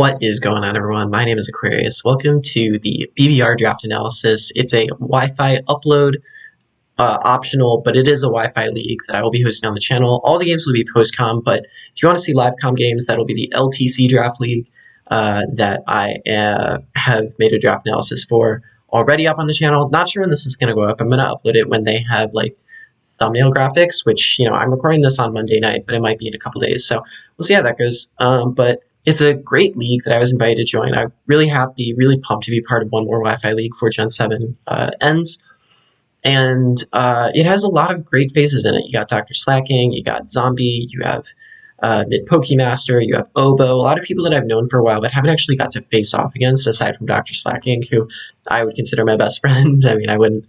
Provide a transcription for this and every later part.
What is going on, everyone? My name is Aquarius. Welcome to the BBR draft analysis. It's a Wi-Fi upload optional, but it is a Wi-Fi league that I will be hosting on the channel. All the games will be post-com, but if you want to see live com games, that'll be the LTC draft league that I have made a draft analysis for already up on the channel. Not sure when this is going to go up. I'm going to upload it when they have like thumbnail graphics, which, I'm recording this on Monday night, but it might be in a couple days. So we'll see how that goes. But it's a great league that I was invited to join. I'm really happy, really pumped to be part of one more Wi-Fi league before Gen 7 ends. And it has a lot of great faces in it. You got Dr. Slaking, you got Zombie, you have MidPokemaster, you have Obo, a lot of people that I've known for a while but haven't actually got to face off against, aside from Dr. Slaking, who I would consider my best friend. I mean, I wouldn't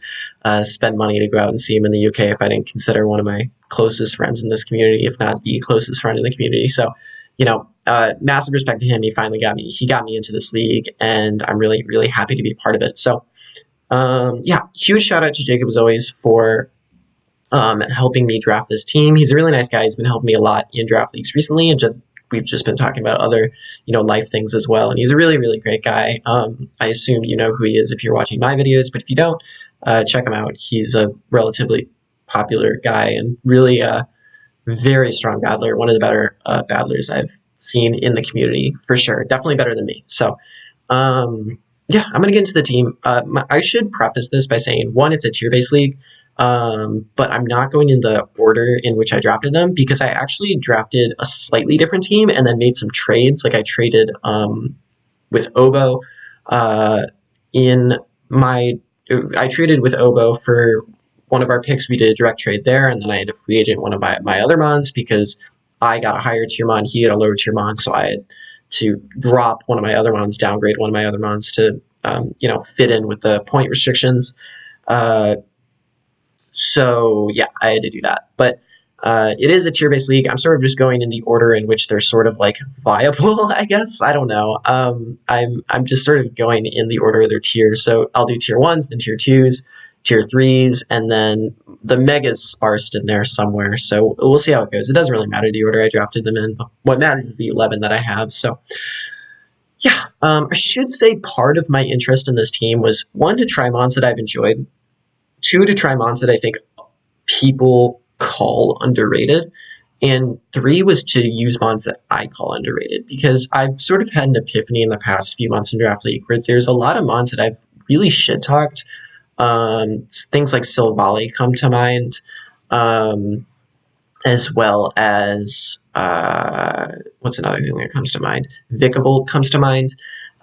spend money to go out and see him in the UK if I didn't consider one of my closest friends in this community, if not the closest friend in the community. So, massive respect to him. He finally got me. He got me into this league, and I'm really, really happy to be part of it. So, huge shout out to Jacob as always for helping me draft this team. He's a really nice guy. He's been helping me a lot in draft leagues recently, and we've just been talking about other, life things as well. And he's a really, really great guy. I assume you know who he is if you're watching my videos, but if you don't, check him out. He's a relatively popular guy and really very strong battler. One of the better battlers I've seen in the community for sure. Definitely better than me. So, I'm going to get into the team. I should preface this by saying, one, it's a tier-based league. But I'm not going in the order in which I drafted them because I actually drafted a slightly different team and then made some trades. Like I traded with Obo I traded with Obo for one of our picks. We did a direct trade there, and then I had to free agent one of my other mons because I got a higher tier mon, he had a lower tier mon, so I had to drop one of my other mons, downgrade one of my other mons to fit in with the point restrictions. So yeah, I had to do that. But it is a tier-based league. I'm sort of just going in the order in which they're sort of like viable, I guess. I don't know. I'm just sort of going in the order of their tiers. So I'll do tier 1s, then tier 2s, tier 3s, and then the megas sparsed in there somewhere. So we'll see how it goes. It doesn't really matter the order I drafted them in. What matters is the 11 that I have. So yeah, I should say part of my interest in this team was, one, to try mons that I've enjoyed, two, to try mons that I think people call underrated, and three was to use mons that I call underrated, because I've sort of had an epiphany in the past few months in Draft League where there's a lot of mons that I've really shit-talked. Things like Silvally come to mind, as well as, what's another thing that comes to mind? Vikavolt comes to mind.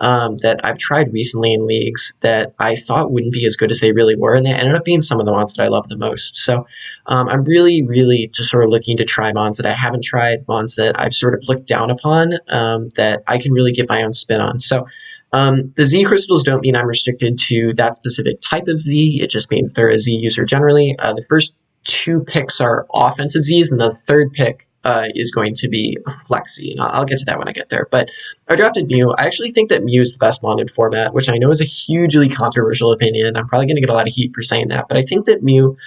That I've tried recently in leagues that I thought wouldn't be as good as they really were, and they ended up being some of the mons that I love the most. So I'm really, really just sort of looking to try mons that I haven't tried, mons that I've sort of looked down upon, that I can really get my own spin on. So the Z crystals don't mean I'm restricted to that specific type of Z. It just means they're a Z user generally. The first two picks are offensive Zs, and the third pick is going to be a flex Z, and I'll get to that when I get there. But I drafted Mew. I actually think that Mew is the best mon in format, which I know is a hugely controversial opinion. I'm probably going to get a lot of heat for saying that, but I think that Mew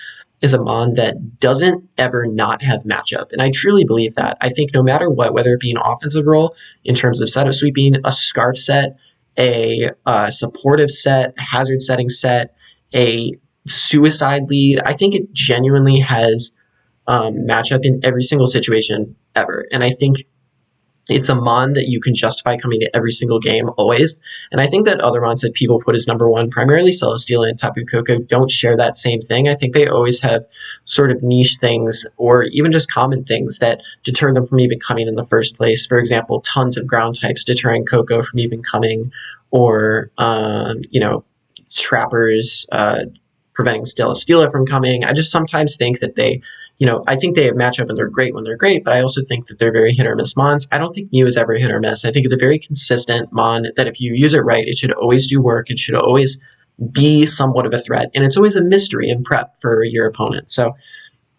is a mon that doesn't ever not have matchup, and I truly believe that. I think no matter what, whether it be an offensive role in terms of setup sweeping, a scarf set, a supportive set, a hazard setting set, a suicide lead, I think it genuinely has matchup in every single situation ever. And I think it's a mon that you can justify coming to every single game always. And I think that other mons that people put as number one, primarily Celesteela and Tapu Koko, don't share that same thing. I think they always have sort of niche things or even just common things that deter them from even coming in the first place. For example, tons of ground types deterring Koko from even coming, or trappers preventing Celesteela from coming. I just sometimes think that I think they have matchup and they're great when they're great, but I also think that they're very hit or miss mons. I don't think Mew is ever hit or miss. I think it's a very consistent mon that if you use it right, it should always do work. It should always be somewhat of a threat, and it's always a mystery in prep for your opponent. So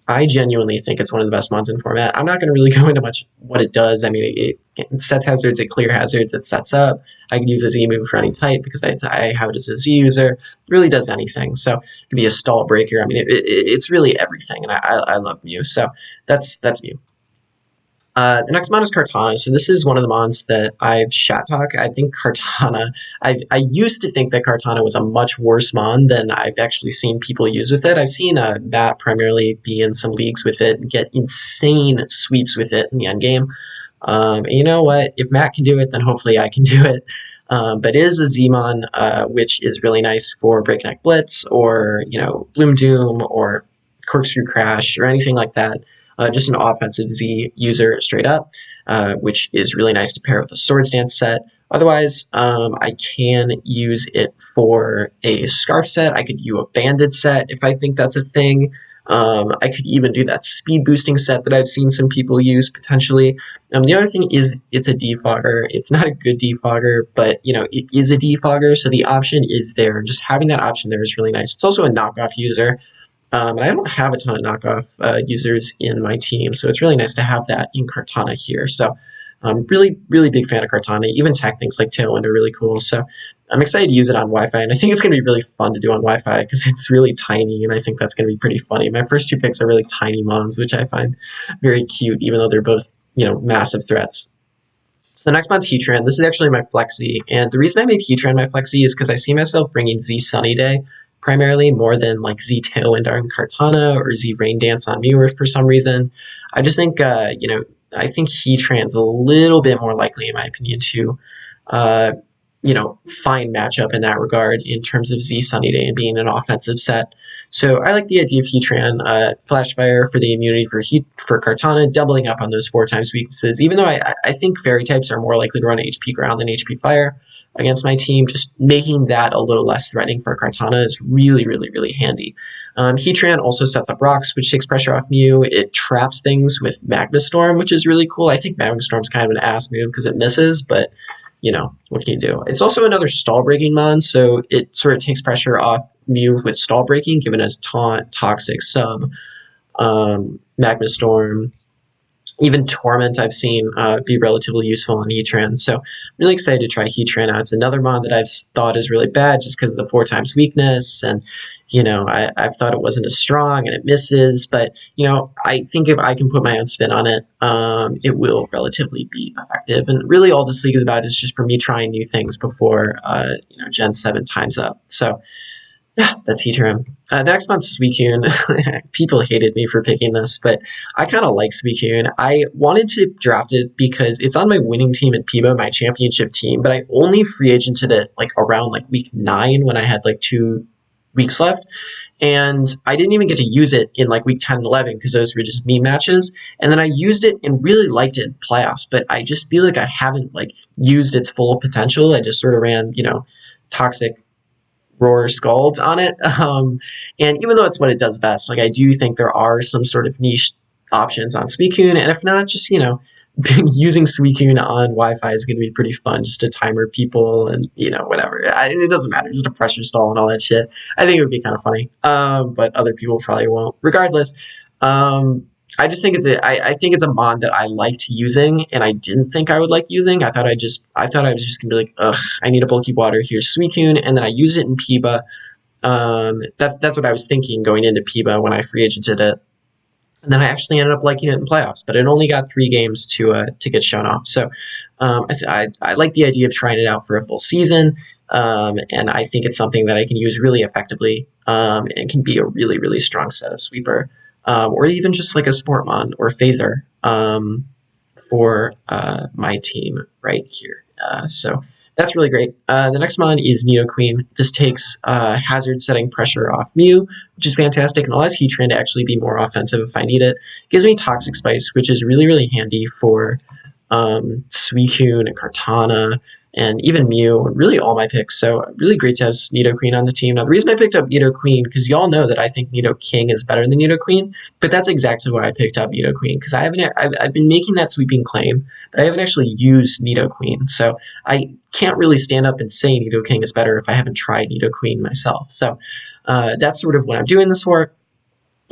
I genuinely think it's one of the best mons in format. I'm not going to really go into much what it does. I mean, it sets hazards, it clear hazards, it sets up. I can use a Z move for any type because I have it as a Z user. It really does anything. So it can be a stall breaker. I mean, it's really everything, and I love Mew. So that's Mew. The next mon is Cortana. So this is one of the mons that I've shat talk. I think Cortana. I used to think that Cortana was a much worse mon than I've actually seen people use with it. I've seen Matt primarily be in some leagues with it and get insane sweeps with it in the end game. And you know what? If Matt can do it, then hopefully I can do it. But it is a Z-mon, which is really nice for Breakneck Blitz or Bloom Doom or Corkscrew Crash or anything like that. Just an offensive Z user straight up, which is really nice to pair with a Swords Dance set. Otherwise, I can use it for a Scarf set. I could do a Banded set if I think that's a thing. I could even do that speed boosting set that I've seen some people use potentially. The other thing is it's a defogger. It's not a good defogger, but it is a defogger, so the option is there. Just having that option there is really nice. It's also a knockoff user. And I don't have a ton of knockoff users in my team, so it's really nice to have that in Cortana here. So I'm really, really big fan of Cortana. Even tech things like Tailwind are really cool. So I'm excited to use it on Wi-Fi, and I think it's going to be really fun to do on Wi-Fi because it's really tiny, and I think that's going to be pretty funny. My first two picks are really tiny mons, which I find very cute, even though they're both massive threats. So the next mon's Heatran. This is actually my Flexi, and the reason I made Heatran my Flexi is because I see myself bringing Z Sunny Day primarily more than like Z Tailwind on Cortana or Z Rain Dance on Mew for some reason. I just think I think Heatran's a little bit more likely, in my opinion, to find matchup in that regard in terms of Z Sunny Day and being an offensive set. So I like the idea of Heatran, Flash Fire for the immunity for Cortana, doubling up on those 4 times weaknesses. Even though I think Fairy types are more likely to run HP Ground than HP Fire against my team, just making that a little less threatening for Cortana is really, really, really handy. Heatran also sets up rocks, which takes pressure off Mew. It traps things with Magma Storm, which is really cool. I think Magma Storm's kind of an ass move because it misses, but what can you do? It's also another stall breaking mon, so it sort of takes pressure off Mew with stall breaking, given as taunt, toxic, sub, Magma Storm, even Torment I've seen be relatively useful on Heatran. So I'm really excited to try Heatran out. It's another mon that I've thought is really bad just because of the 4 times weakness, and I've thought it wasn't as strong and it misses, but I think if I can put my own spin on it, it will relatively be effective. And really all this league is about is just for me trying new things before Gen 7 times up. So yeah, that's Heatran. The next month's Suicune. People hated me for picking this, but I kind of like Suicune. I wanted to draft it because it's on my winning team at PIBA, my championship team, but I only free agented it around week 9 when I had 2 weeks left. And I didn't even get to use it in week 10 and 11 because those were just meme matches. And then I used it and really liked it in playoffs, but I just feel like I haven't used its full potential. I just sort of ran, toxic Roar Scald on it. And even though it's what it does best, I do think there are some sort of niche options on Suicune, and if not, just using Suicune on Wi-Fi is going to be pretty fun, just to timer people and whatever. It doesn't matter, just a pressure stall and all that shit. I think it would be kind of funny, but other people probably won't. Regardless, I just think I think it's a mod that I liked using, and I didn't think I would like using. I thought I was just gonna be like, ugh, I need a bulky water. Here's Suicune, and then I use it in PIBA. That's what I was thinking going into PIBA when I free agented it, and then I actually ended up liking it in playoffs. But it only got 3 games to get shown off. So I like the idea of trying it out for a full season, and I think it's something that I can use really effectively, and can be a really, really strong setup sweeper. Or even just a Sportmon or Phaser for my team right here. So that's really great. The next mon is Nidoqueen. This takes hazard setting pressure off Mew, which is fantastic, and allows Heatran to actually be more offensive if I need it. It gives me Toxic Spice, which is really, really handy for Suicune and Cortana, and even Mew, and really all my picks. So really great to have Nidoqueen on the team. Now the reason I picked up Nidoqueen, because y'all know that I think Nidoking is better than Nidoqueen, but that's exactly why I picked up Nidoqueen, because I've been making that sweeping claim, but I haven't actually used Nidoqueen. So I can't really stand up and say Nidoking is better if I haven't tried Nidoqueen myself. So that's sort of what I'm doing this for.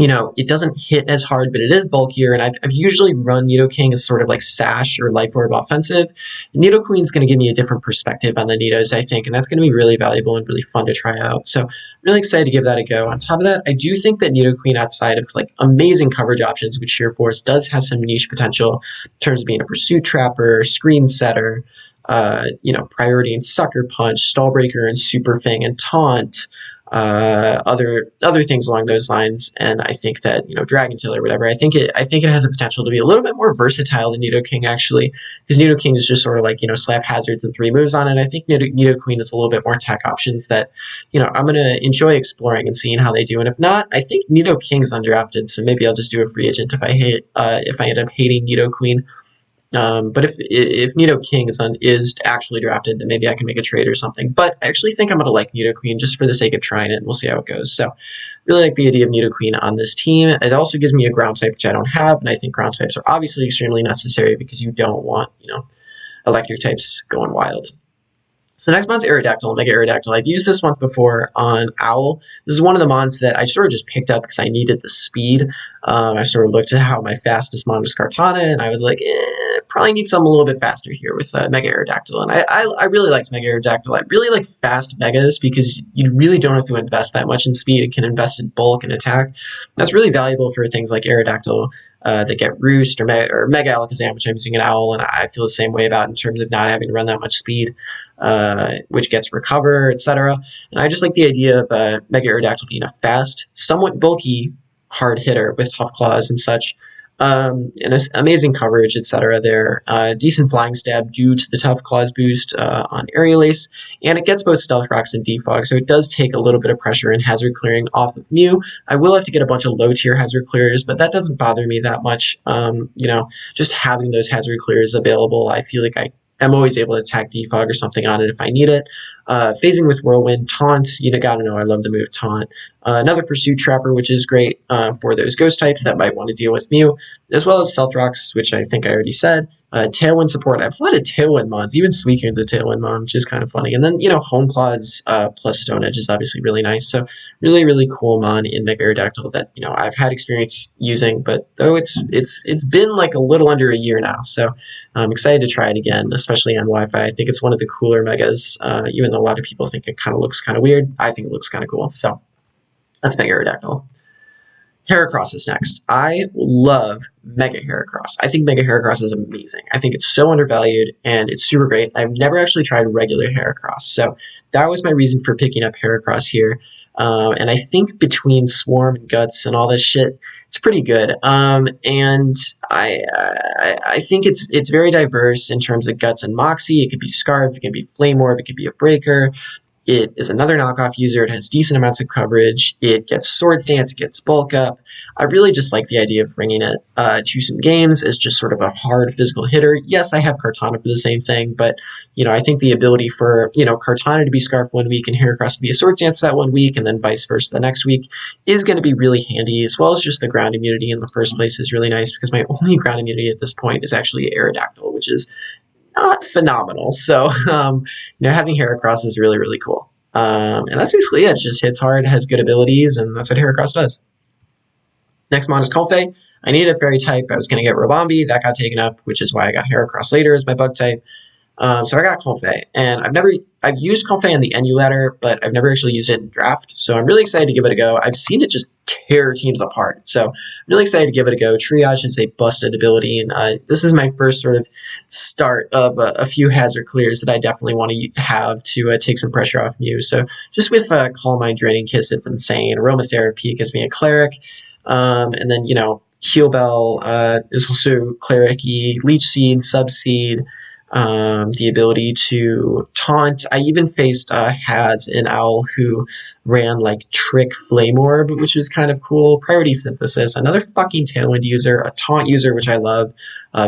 you know, it doesn't hit as hard, but it is bulkier, and I've usually run Nidoking as sort of like Sash or Life Orb offensive. Nidoqueen is going to give me a different perspective on the Nidos, I think, and that's going to be really valuable and really fun to try out. So really excited to give that a go. On top of that, I do think that Nidoqueen, outside of like amazing coverage options with Sheer Force, does have some niche potential in terms of being a Pursuit Trapper, Screen Setter, you know, Priority and Sucker Punch, Stallbreaker and Super Fang and Taunt, other things along those lines. And I think that, you know, Dragon Tail or whatever, I think it has a potential to be a little bit more versatile than Nidoking, actually, because Nidoking is just sort of like, you know, slap hazards and 3 moves on it. I think Nidoqueen is a little bit more tech options that, you know, I'm going to enjoy exploring and seeing how they do. And if not, I think Nidoking's undrafted, so maybe I'll just do a free agent if I end up hating Nidoqueen. But if Nidoking is actually drafted, then maybe I can make a trade or something. But I actually think I'm going to like Nidoqueen just for the sake of trying it, and we'll see how it goes. So really like the idea of Nidoqueen on this team. It also gives me a ground type, which I don't have, and I think ground types are obviously extremely necessary because you don't want, you know, electric types going wild. So the next mon's Aerodactyl, MegaHeracross. I've used this once before on Owl. This is one of the mons that I sort of just picked up because I needed the speed. I sort of looked at how my fastest mon was Cortana, and I was like, probably need something a little bit faster here with MegaHeracross. And I really liked MegaHeracross. I really like fast Megas because you really don't have to invest that much in speed. It can invest in bulk and attack. That's really valuable for things like Aerodactyl that get Roost or Mega Alakazam, which I'm using an Owl, and I feel the same way about in terms of not having to run that much speed, which gets Recover, etc. And I just like the idea of MegaHeracross being a fast, somewhat bulky, hard hitter with tough claws and such. And amazing coverage, etc. there. Decent flying stab due to the tough claws boost on Aerial Ace, and it gets both Stealth Rocks and Defog, so it does take a little bit of pressure and hazard clearing off of Mew. I will have to get a bunch of low tier hazard clears, but that doesn't bother me that much. You know, just having those hazard clears available, I feel like I'm always able to attack Defog or something on it if I need it. Phasing with Whirlwind, Taunt, you gotta know I love the move Taunt. Another Pursuit Trapper, which is great for those ghost types that might want to deal with Mew, as well as Stealth Rocks, which I think I already said. Tailwind support. I have a lot of Tailwind mons. Even Suicune's a Tailwind mon, which is kind of funny. And then, you know, Home Claws plus Stone Edge is obviously really nice. So really, really cool mon in MegaHeracross that, you know, I've had experience using, but though it's been like a little under a year now. So I'm excited to try it again, especially on Wi-Fi. I think it's one of the cooler Megas, even though a lot of people think it kind of looks kind of weird. I think it looks kind of cool. So that's MegaHeracross. Heracross is next. I love MegaHeracross. I think MegaHeracross is amazing. I think it's so undervalued and it's super great. I've never actually tried regular Heracross, so that was my reason for picking up Heracross here. And I think between Swarm and Guts and all this shit, it's pretty good. And I think it's very diverse in terms of Guts and Moxie. It could be Scarf, it could be Flame Orb, it could be a Breaker. It is another knockoff user. It has decent amounts of coverage. It gets Swords Dance. It gets Bulk Up. I really just like the idea of bringing it to some games as just sort of a hard physical hitter. Yes, I have Cortana for the same thing, but, you know, I think the ability for, you know, Cortana to be Scarf 1 week and Heracross to be a Swords Dance that 1 week and then vice versa the next week is going to be really handy, as well as just the ground immunity in the first place is really nice because my only ground immunity at this point is actually Aerodactyl, which is not phenomenal. So, you know, having Heracross is really, really cool. And that's basically it. It just hits hard, has good abilities, and that's what Heracross does. Next mon is Comfey. I needed a fairy type. I was going to get Ribombee. That got taken up, which is why I got Heracross later as my bug type. So I got Comfey, and I've used Comfey on the NU ladder, but I've never actually used it in draft. So I'm really excited to give it a go. I've seen it just tear teams apart. So I'm really excited to give it a go. Triage is a busted ability, and this is my first sort of start of a few hazard clears that I definitely want to have to take some pressure off Mew. So just with Calm Mind, Draining Kiss, it's insane. Aromatherapy gives me a Cleric, and then, you know, Heal Bell is also Cleric-y, Leech Seed, Subseed. The ability to taunt. I even faced Haz and Owl who ran like Trick Flame Orb, which is kind of cool. Priority Synthesis, another fucking Tailwind user, a taunt user, which I love.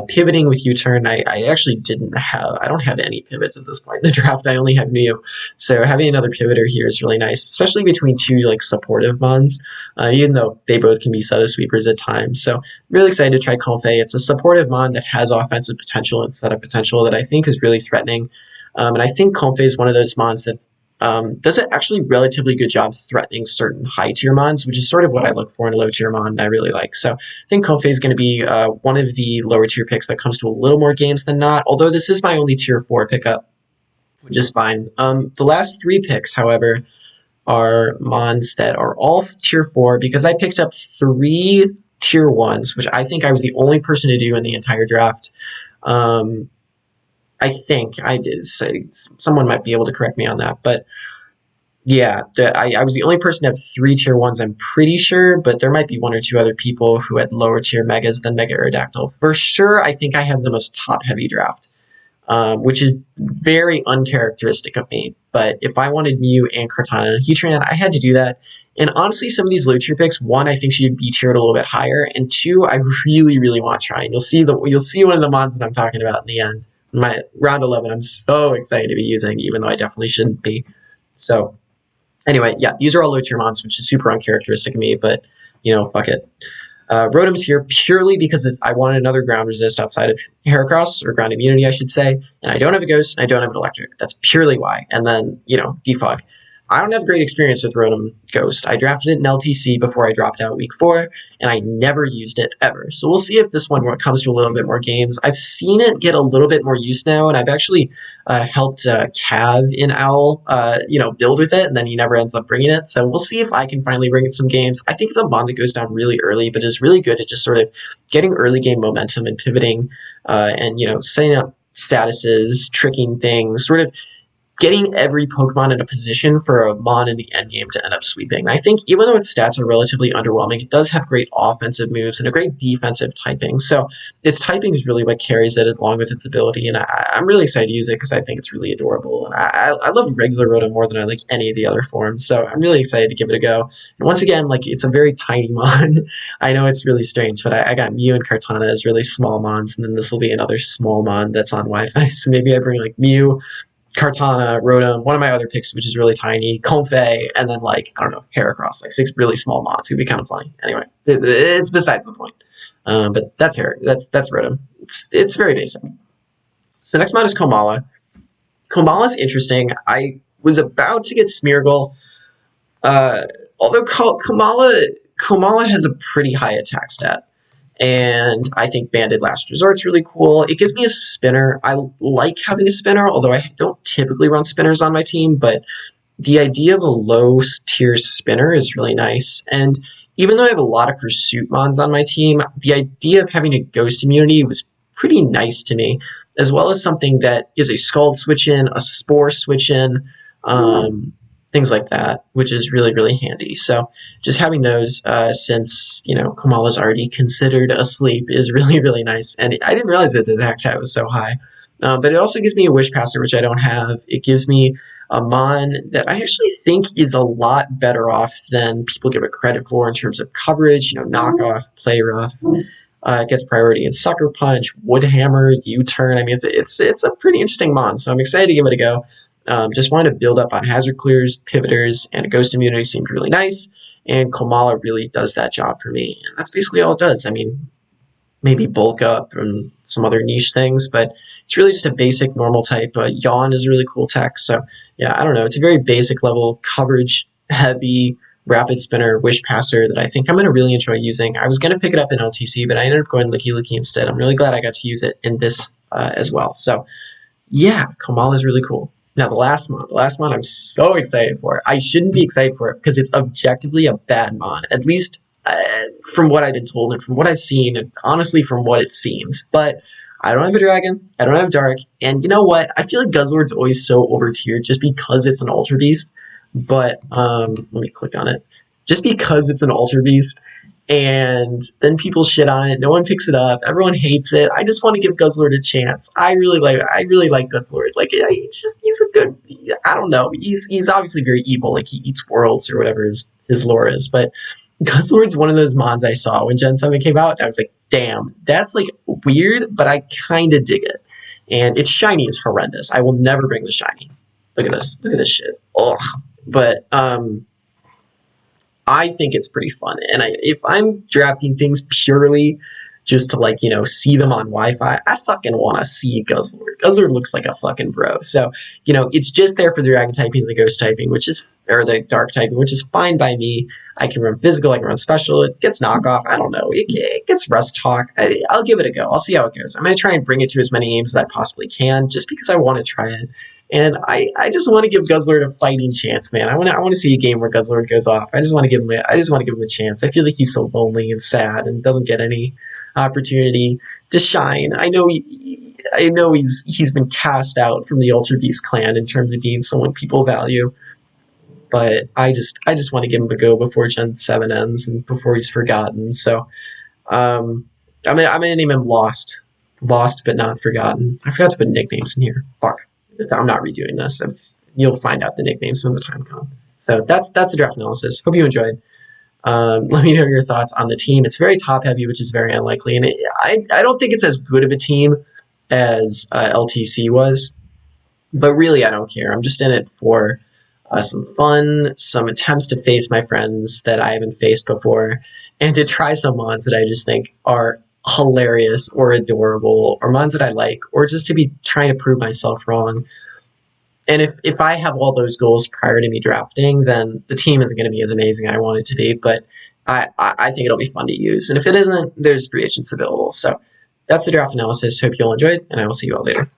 Pivoting with U-Turn, I actually I don't have any pivots at this point in the draft. I only have Mew. So having another pivoter here is really nice, especially between two like supportive mons, even though they both can be Setup Sweepers at times. So really excited to try Comfey. It's a supportive mon that has offensive potential and setup potential that I think is really threatening. And I think Comfey is one of those mons that does an actually relatively good job threatening certain high tier mons, which is sort of what I look for in a low tier mon and I really like. So I think Kofe is going to be one of the lower tier picks that comes to a little more games than not, although this is my only tier 4 pickup, which is fine. The last 3 picks, however, are mons that are all tier 4 because I picked up 3 tier 1s, which I think I was the only person to do in the entire draft. I think I did say, someone might be able to correct me on that, but yeah, I was the only person to have 3 tier 1s, I'm pretty sure, but there might be 1 or 2 other people who had lower tier megas than Mega Aerodactyl. For sure, I think I have the most top heavy draft, which is very uncharacteristic of me. But if I wanted Mew and Cortana and Heatran, I had to do that. And honestly, some of these low tier picks, 1, I think should be tiered a little bit higher, and 2, I really, really want to try. And you'll see one of the mons that I'm talking about in the end. My round 11, I'm so excited to be using, even though I definitely shouldn't be. So anyway, yeah, these are all low tier mons, which is super uncharacteristic of me, but fuck it. Rotom's here purely because I wanted another ground resist outside of Heracross, or ground immunity, I should say, and I don't have a ghost, and I don't have an electric. That's purely why. And then, defog. I don't have great experience with Rotom Ghost. I drafted it in LTC before I dropped out week 4, and I never used it ever. So we'll see if this one comes to a little bit more games. I've seen it get a little bit more use now, and I've actually helped Cav in Owl, build with it, and then he never ends up bringing it. So we'll see if I can finally bring it some games. I think it's a mon that goes down really early, but is really good at just sort of getting early game momentum and pivoting, and setting up statuses, tricking things, sort of getting every Pokemon in a position for a mon in the endgame to end up sweeping. I think even though its stats are relatively underwhelming, it does have great offensive moves and a great defensive typing. So its typing is really what carries it along with its ability, and I'm really excited to use it because I think it's really adorable. And I love regular Rotom more than I like any of the other forms, so I'm really excited to give it a go. And once again, it's a very tiny mon. I know it's really strange, but I got Mew and Cortana as really small mons, and then this will be another small mon that's on Wi-Fi. So maybe I bring Mew, Cortana, Rotom, one of my other picks, which is really tiny, Comfey, and then I don't know, Heracross, 6 really small mons. It'd be kind of funny. Anyway, it's besides the point. But that's Rotom. It's very basic. So next mod is Kamala. Kamala's interesting. I was about to get Smeargle, although Kamala has a pretty high attack stat. And I think Banded Last Resort's really cool. It gives me a spinner. I like having a spinner, although I don't typically run spinners on my team, but the idea of a low-tier spinner is really nice. And even though I have a lot of Pursuit mons on my team, the idea of having a Ghost immunity was pretty nice to me, as well as something that is a Scald switch-in, a Spore switch-in, things like that, which is really, really handy. So just having those, since Kamala's already considered asleep, is really, really nice. And I didn't realize that the attack stat was so high. But it also gives me a Wish Passer, which I don't have. It gives me a mon that I actually think is a lot better off than people give it credit for in terms of coverage. Knockoff, Play Rough. Gets priority in Sucker Punch, Wood Hammer, U-Turn. I mean, it's a pretty interesting mon, so I'm excited to give it a go. Just wanted to build up on hazard clears, pivoters, and a ghost immunity seemed really nice, and Kamala really does that job for me. And that's basically all it does. I mean, maybe bulk up and some other niche things, but it's really just a basic normal type. Yawn is a really cool tech, so yeah, I don't know. It's a very basic level, coverage, heavy, rapid spinner, Wish Passer that I think I'm going to really enjoy using. I was going to pick it up in LTC, but I ended up going Licky Licky instead. I'm really glad I got to use it in this as well. So yeah, Kamala is really cool. Now the last mon I'm so excited for. I shouldn't be excited for it because it's objectively a bad mon, at least from what I've been told and from what I've seen, and honestly from what it seems. But I don't have a dragon, I don't have dark, and you know what? I feel like Guzzlord's always so over-tiered just because it's an Ultra Beast. But let me click on it. Just because it's an Ultra Beast, and then people shit on it. No one picks it up. Everyone hates it. I just want to give Guzzlord a chance. I really like Guzzlord. He's a good. I don't know. He's obviously very evil. He eats worlds or whatever his lore is. But Guzzlord's one of those mons I saw when Gen 7 came out. And I was like, damn, that's weird, but I kind of dig it. And its shiny is horrendous. I will never bring the shiny. Look at this. Look at this shit. Ugh. But I think it's pretty fun, and if I'm drafting things purely just to, like, you know, see them on Wi-Fi. I fucking want to see Guzzlord. Guzzlord looks like a fucking bro. So, you know, it's just there for the dragon typing and the ghost typing, or the dark typing, which is fine by me. I can run physical, I can run special. It gets knockoff. I don't know. It gets rust talk. I'll give it a go. I'll see how it goes. I'm going to try and bring it to as many games as I possibly can, just because I want to try it. And I just want to give Guzzlord a fighting chance, man. I want to see a game where Guzzlord goes off. I just want to give him a chance. I feel like he's so lonely and sad and doesn't get any opportunity to shine. I know he's been cast out from the Ultra Beast clan in terms of being someone people value, but I just want to give him a go before Gen 7 ends and before he's forgotten. So I'm gonna name him Lost but not forgotten. I forgot to put nicknames in here. Fuck. I'm not redoing this. You'll find out the nicknames when the time comes. So that's the draft analysis. Hope you enjoyed. Let me know your thoughts on the team. It's very top heavy, which is very unlikely, and I don't think it's as good of a team as LTC was, but really I don't care. I'm just in it for some fun, some attempts to face my friends that I haven't faced before, and to try some mods that I just think are hilarious or adorable, or mods that I like, or just to be trying to prove myself wrong. And if I have all those goals prior to me drafting, then the team isn't going to be as amazing as I want it to be, but I think it'll be fun to use. And if it isn't, there's free agents available. So that's the draft analysis. Hope you all enjoyed, and I will see you all later.